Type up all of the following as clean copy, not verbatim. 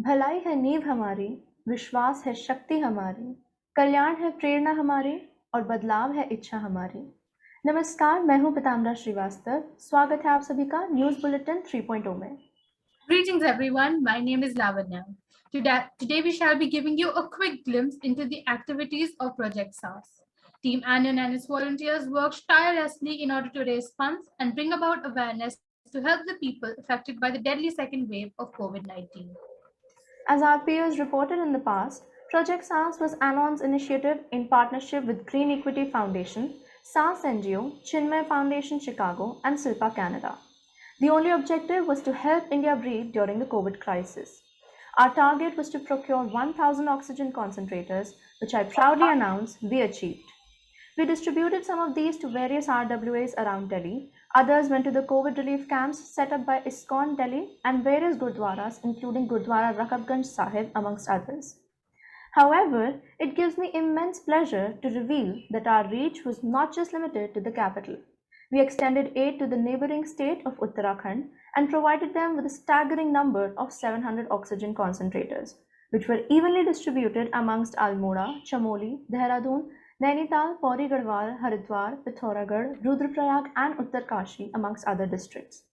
भलाई है नींव हमारी, विश्वास है शक्ति हमारी, कल्याण है प्रेरणा हमारी और बदलाव है इच्छा हमारी। नमस्कार, मैं हूं पिताम्बरा श्रीवास्तव। स्वागत है आप सभी का न्यूज़ बुलेटिन 3.0 में। Greetings everyone, my name is Lavanya. Today we shall be giving you a quick glimpse into the activities of Project Saans. Team Anon and its volunteers worked tirelessly in order to raise funds and bring about awareness to help the people affected by the deadly second wave of COVID-19. As our peers reported in the past, Project Saans was Anon's initiative in partnership with Green Equity Foundation, Saans NGO, Chinmay Foundation Chicago, and Silpa Canada. The only objective was to help India breathe during the COVID crisis. Our target was to procure 1,000 oxygen concentrators, which I proudly announce we achieved. We distributed some of these to various RWAs around Delhi. Others went to the COVID relief camps set up by ISKCON Delhi and various gurdwaras, including Gurdwara Rakabganj Sahib, amongst others. However, it gives me immense pleasure to reveal that our reach was not just limited to the capital. We extended aid to the neighboring state of Uttarakhand and provided them with a staggering number of 700 oxygen concentrators, which were evenly distributed amongst Almora, Chamoli, Dehradun, Nainital, Pauri Garhwal, Haridwar, Pithoragarh, Rudraprayag, and Uttarkashi, amongst other districts.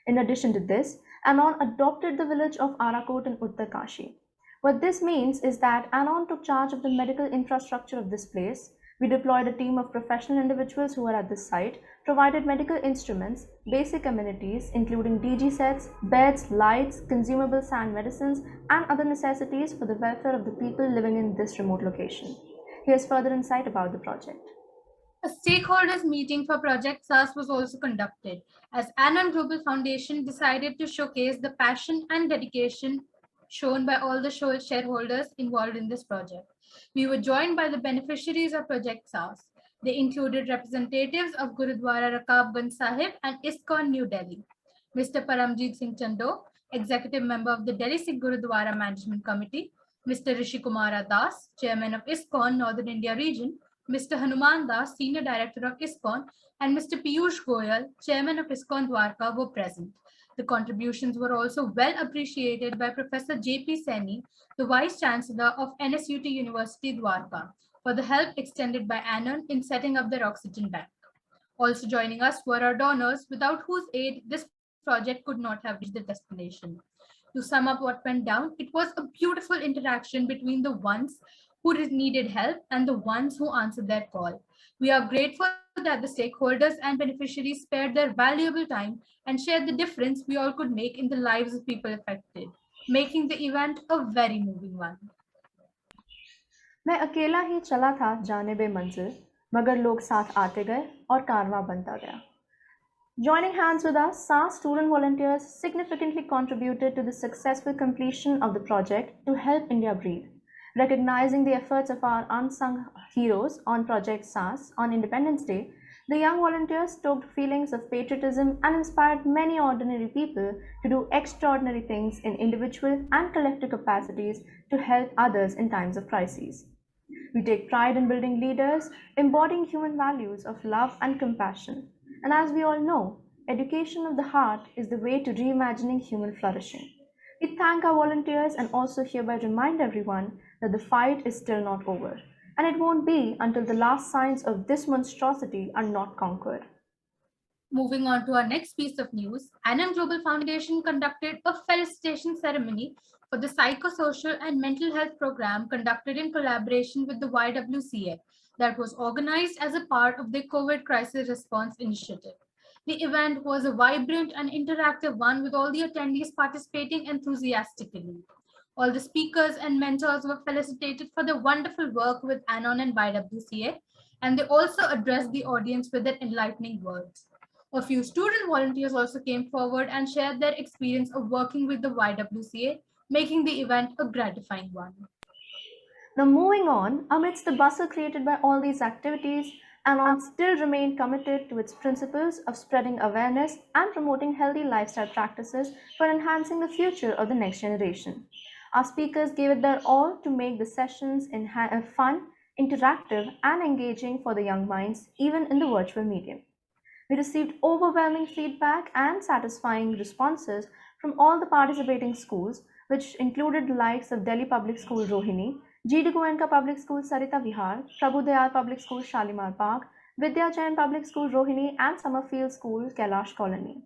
In addition to this, Anon adopted the village of Arakot in Uttarkashi. What this means is that Anon took charge of the medical infrastructure of this place. We deployed a team of professional individuals who were at this site, provided medical instruments, basic amenities including DG sets, beds, lights, consumables and medicines, and other necessities for the welfare of the people living in this remote location. Here's further insight about the project. A stakeholders meeting for Project Saans was also conducted, as Anon Global Foundation decided to showcase the passion and dedication shown by all the shareholders involved in this project. We were joined by the beneficiaries of Project Saans. They included representatives of Gurudwara Rakabganj Sahib and ISKCON New Delhi. Mr. Paramjit Singh Chando, Executive Member of the Delhi Sikh Gurudwara Management Committee, Mr. Rishi Kumara Das, Chairman of ISKCON Northern India Region, Mr. Hanuman Das, Senior Director of ISKCON, and Mr. Piyush Goyal, Chairman of ISKCON Dwarka, were present. The contributions were also well appreciated by Professor J.P. Saini, the Vice Chancellor of NSUT University Dwarka, for the help extended by Anon in setting up their oxygen bank. Also joining us were our donors, without whose aid this project could not have reached the destination. To sum up what went down, it was a beautiful interaction between the ones who needed help and the ones who answered their call. We are grateful that the stakeholders and beneficiaries spared their valuable time and shared the difference we all could make in the lives of people affected, making the event a very moving one. मैं अकेला ही चला था जानिबे मंजिल, मगर लोग साथ आते गए और कारवां बनता गया. Joining hands with us, SARS student volunteers significantly contributed to the successful completion of the project to help India breathe. Recognizing the efforts of our unsung heroes on Project SARS on Independence Day, the young volunteers stoked feelings of patriotism and inspired many ordinary people to do extraordinary things in individual and collective capacities to help others in times of crises. We take pride in building leaders, embodying human values of love and compassion. And as we all know, education of the heart is the way to reimagining human flourishing. We thank our volunteers and also hereby remind everyone that the fight is still not over, and it won't be until the last signs of this monstrosity are not conquered. Moving on to our next piece of news, Anon Global Foundation conducted a felicitation ceremony for the psychosocial and mental health program conducted in collaboration with the YWCA that was organized as a part of the COVID crisis response initiative. The event was a vibrant and interactive one with all the attendees participating enthusiastically. All the speakers and mentors were felicitated for their wonderful work with Anon and YWCA, and they also addressed the audience with their enlightening words. A few student volunteers also came forward and shared their experience of working with the YWCA, making the event a gratifying one. Now, moving on, amidst the bustle created by all these activities, Anon still remained committed to its principles of spreading awareness and promoting healthy lifestyle practices for enhancing the future of the next generation. Our speakers gave it their all to make the sessions fun, interactive, and engaging for the young minds, even in the virtual medium. We received overwhelming feedback and satisfying responses from all the participating schools, which included the likes of Delhi Public School Rohini, G.D. Goenka Public School Sarita Vihar, Prabhu Dayal Public School Shalimar Park, Vidya Jain Public School Rohini, and Summerfield School Kailash Colony.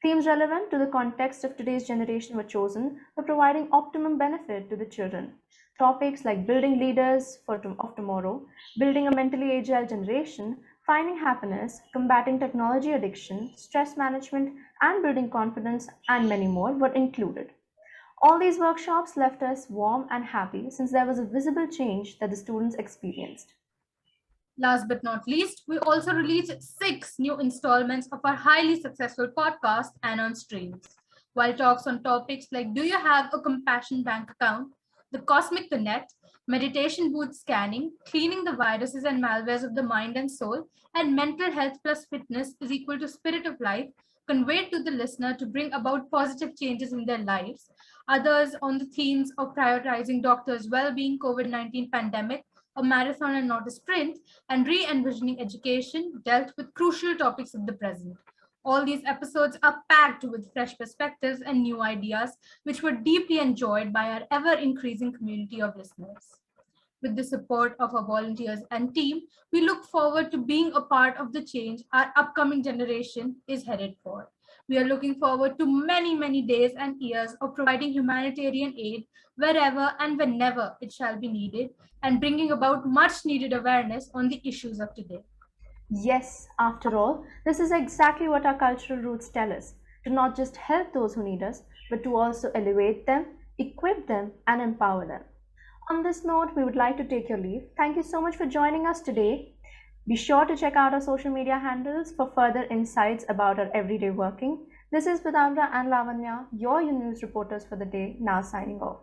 Themes relevant to the context of today's generation were chosen for providing optimum benefit to the children. Topics like building leaders of tomorrow, building a mentally agile generation, finding happiness, combating technology addiction, stress management, and building confidence, and many more were included. All these workshops left us warm and happy since there was a visible change that the students experienced. Last but not least, we also released 6 new installments of our highly successful podcast, Anon Streams. While talks on topics like do you have a compassion bank account, the cosmic connect, meditation booth scanning, cleaning the viruses and malwares of the mind and soul, and mental health plus fitness is equal to spirit of life, conveyed to the listener to bring about positive changes in their lives. Others on the themes of prioritizing doctors' well-being, COVID-19 pandemic, a marathon and not a sprint, and re-envisioning education dealt with crucial topics of the present. All these episodes are packed with fresh perspectives and new ideas, which were deeply enjoyed by our ever-increasing community of listeners. With the support of our volunteers and team, we look forward to being a part of the change our upcoming generation is headed for. We are looking forward to many, many days and years of providing humanitarian aid wherever and whenever it shall be needed, and bringing about much needed awareness on the issues of today. Yes, after all, this is exactly what our cultural roots tell us to not just help those who need us, but to also elevate them, equip them, and empower them. On this note, we would like to take your leave. Thank you so much for joining us today. Be sure to check out our social media handles for further insights about our everyday working. This is Vidamra and Lavanya, your news reporters for the day, now signing off.